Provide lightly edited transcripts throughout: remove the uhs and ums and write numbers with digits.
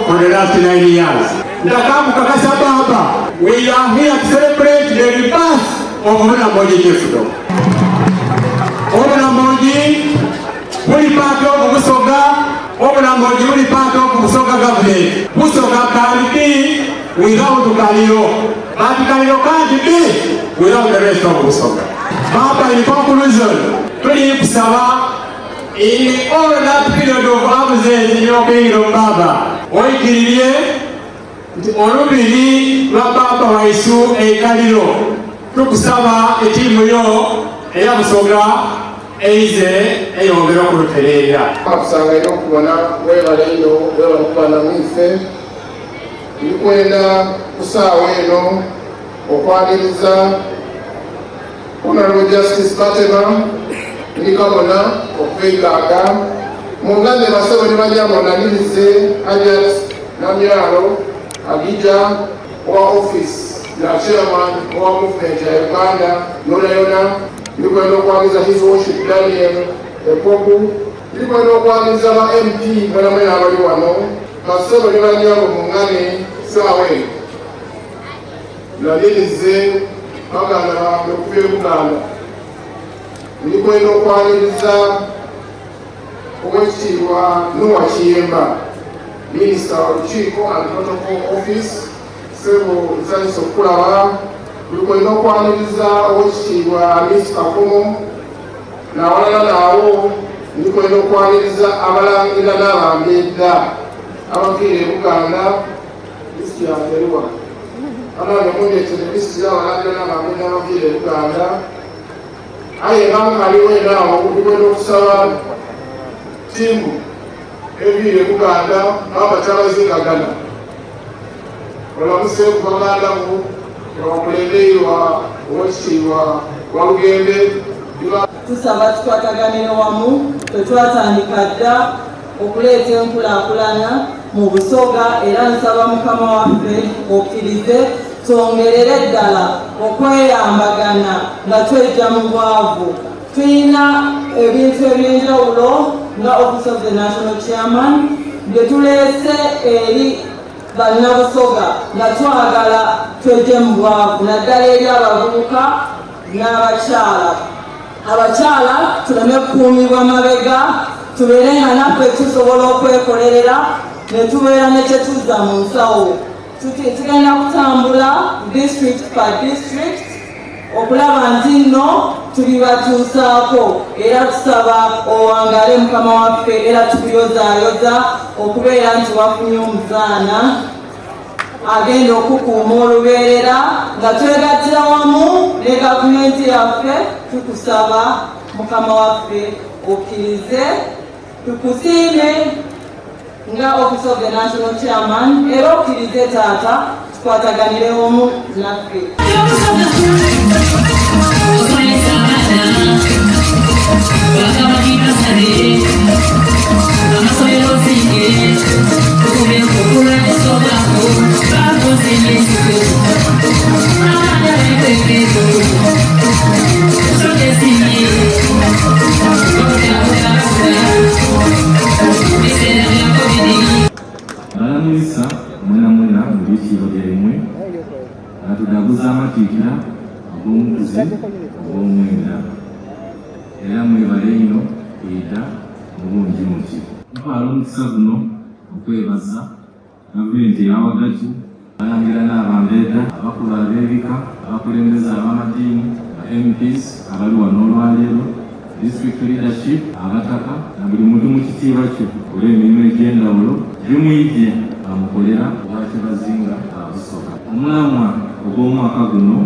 For the last 9 years. We are here to celebrate the rebirth of Namungalwe Chiefdom. Namungalwe will part of Busoga, Namungalwe will part of Busoga government. Busoga can be without Kalio, but Kalio can't be without the rest of Busoga. Papa, in conclusion, please, Sava, in all that period of absence in your kingdom, Baba, Oikiriye, Olubiri, Papa Waisu, Kalilo, Tukusava, a team eya Busoga, Eize, Eyongera Kurufereira. Abusanga y'okubona webaleyo webakubana mwife ndikwenda kusaawa eno okwaniriza Honorable Justice Batema ndikabona okwegaaga munganze basebo ne bajja munanirize Ajat Namyalo Agija wa office na chairman wa movement ya Uganda yona ndikwenda okwaniriza His Worship Daniel Epoku ndikwenda okwaniriza ba MP mwenamwena abali wano basebo ne bajja mungane saawe nanirize baganda baabwe okuva e Buganda ndikwenda okwaniriza Oweekitiibwa Noah Kiyemba Minisita Olukiiko and Protocol Office Sebo nsanyusa okukulaba ndikwenda okwaniriza Oweekitiibwa Miss Kakomo n'awalala naawo ndikwenda okwaniriza abalangira n'abambedda abafiira e Buganda disiti ya Nteruwa abana mundeetere disiti y'abalangira n'abambedda abafiira e Buganda aye bankaliwo enaawo ndikwenda okusaba tiimu eviire e Buganda n'abakyalazinga gana olamuse ku baganda mu abakulembeirwa Oweekitiibwa Walugende tusaba tukwataganire wamu twetwatandika dda okuleeta enkulaakulana mu Busoga era nsaba Mukama waffe okkirize twongerere ddala okweyambagana nga twejja mu bwavu. Tulina ebintu eby'enjawulo nga Office of the National Chairman bye tuleese eri bannabusoga nga twagala twejje mu bwavu naddala eri abavubuka n'abakyala. Abakyala tuleme kukuumibwa mabega tubeere nga naffe tusobola okwekolerera ne tubeera ne kye tuzza mu nsawo. Tugenda kutambula district by district okulaba nti nno tulibatuusaako era tusaba owangale Mukama waffe era tukuyozaayoza okubeera nti wafunye omuzaana agenda okukuuma olubeerera nga twegattira wamu ne gavumenti yaffe tukusaba Mukama waffe okkirize tukusiime nga Office of the National Chairman era okkirize taata tukwataganire omu naffe. Thank you. yaguza amatiikira ag'omukuzi ogw'omwenda era mwebale ino era mulungi muti ntwala omukisa guno okwebaza gavumenti eyawagati balangira n'abambeeta abakulu ab'ebika abakulembeze ab'amadiini MPs abali wano olwaleero district leadership abataka na buli muntu mu kitiibwa kye olw'emirimu egy'endawulo gimuyigye bamukolera obwa Kyabazinga Busoga. Omulamwa ogw'omwaka guno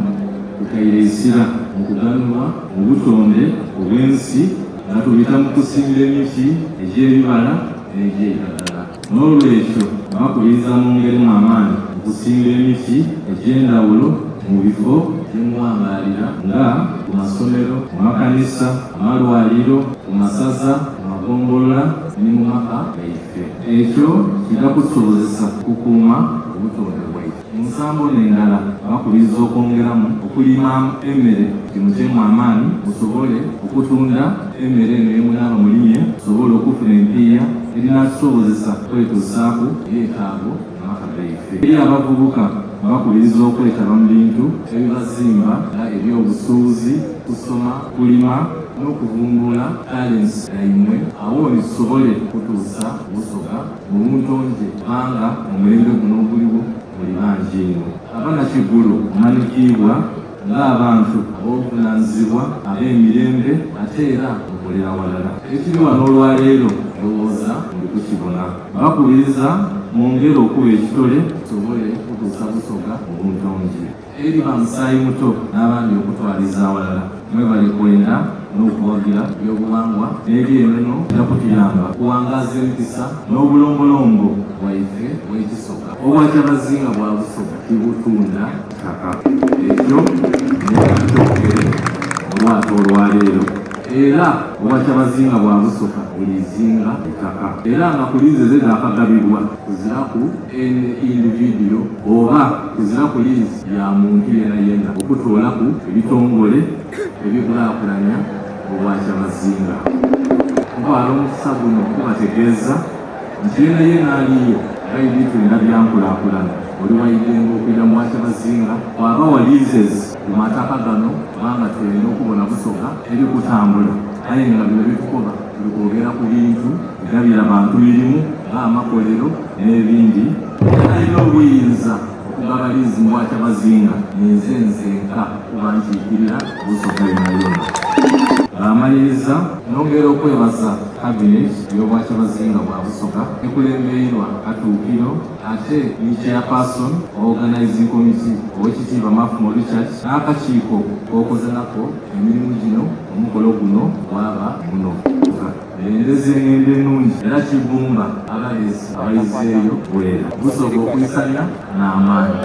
tutayira essira mu kuganulwa mu butonde obw'ensi nga tubita mu kusimba emiti egy'ebibala n'egy'ebiragala. N'olwekyo bakubiriza mu ngeri mu amaanyi okusimba emiti egy'endawulo mu bifo by'emwangaalira nga ku masomero, mu makanisa, amalwaliro, ku masaza, mu magombolola ne mu maka gaife. Ekyo kijja kutusobozesa kukuuma obutonde bwaife. Ensambo n'endala bakubiriza okwongeramu okulima emmere kimuteemu amaanyi musobole okutunda emmere eno yemunaaba mulimye tusobole okufuna empiiya erinatusobozesa kwetusaaku ebyetaago amaka gaife. Eri abavubuka bakubiriza okwetaba mu bintu ebibazimba nga ebyobusuuzi, kusoma, kulima n'okuvumbula talents yaimwe awo nitusobole kutuusa Busoga mu buntonje kubanga omulembe guno oguliwo muli bangi eno. Abannakigulu omanyikiibwa ng'abantu ab'obuvunaanyizibwa ab'emirembe ate era okolera walala. Ekiri wano olwaleero ndowooza muli kukibona. Bakubiriza mwongere okuba ekitole tusobole kutuusa Busoga mu buntonje. Eri bamusaayi muto n'abandi okutwaliza awalala mwebale kwenda n'okuwagira ebyobuwangwa n'ebyenono era kutuyamba kuwangaza empisa n'obulombolombo bwaife bw'ekisoga. Obwa Kyabazinga bwa Busoga tibutunda ttaka. Ekyo nekatokere olwatu olwaleero. Era obwa Kyabazinga bwa Busoga bulizinga ettaka. Era nga kuliizi zedakagabibwa kuziraku individio oba kuziraku liizi ya muntu yena yena okutoolaku ebitongole ebikulaakulanya obwa Kyabazinga. Ntwala omukisa guno okubategeeza nti yena yena aliyo era ebintu byonna byankulaakulana oli wayigenga okwira mu bwa Kyabazinga bw'aba waliizezi ku mataka gano kubanga tulina okubona Busoga eri kutambula naye nga bino bitukoba tuli kwogera ku bintu birabira bantu birimu ng'amakolero n'ebindi. Alina obuyinza okugaba liizi mu bwa Kyabazinga nze nzenka kuba nkiikirira Busoga yonna yonna. Amaliriza nongera okwebaza cabinet y'obwa Kyabazinga bwa Busoga ekulembeirwa Katuukiro ate ne chairperson organizing committee owekitiibwa Mafumo Richard n'akakiiko k'okoze nako emirimu gino omukolo guno gwaba muno. Endeze engendo ennungi era kibumba abalezi abayizeeyo bwera Busoga okuyisanya n'amaanyi.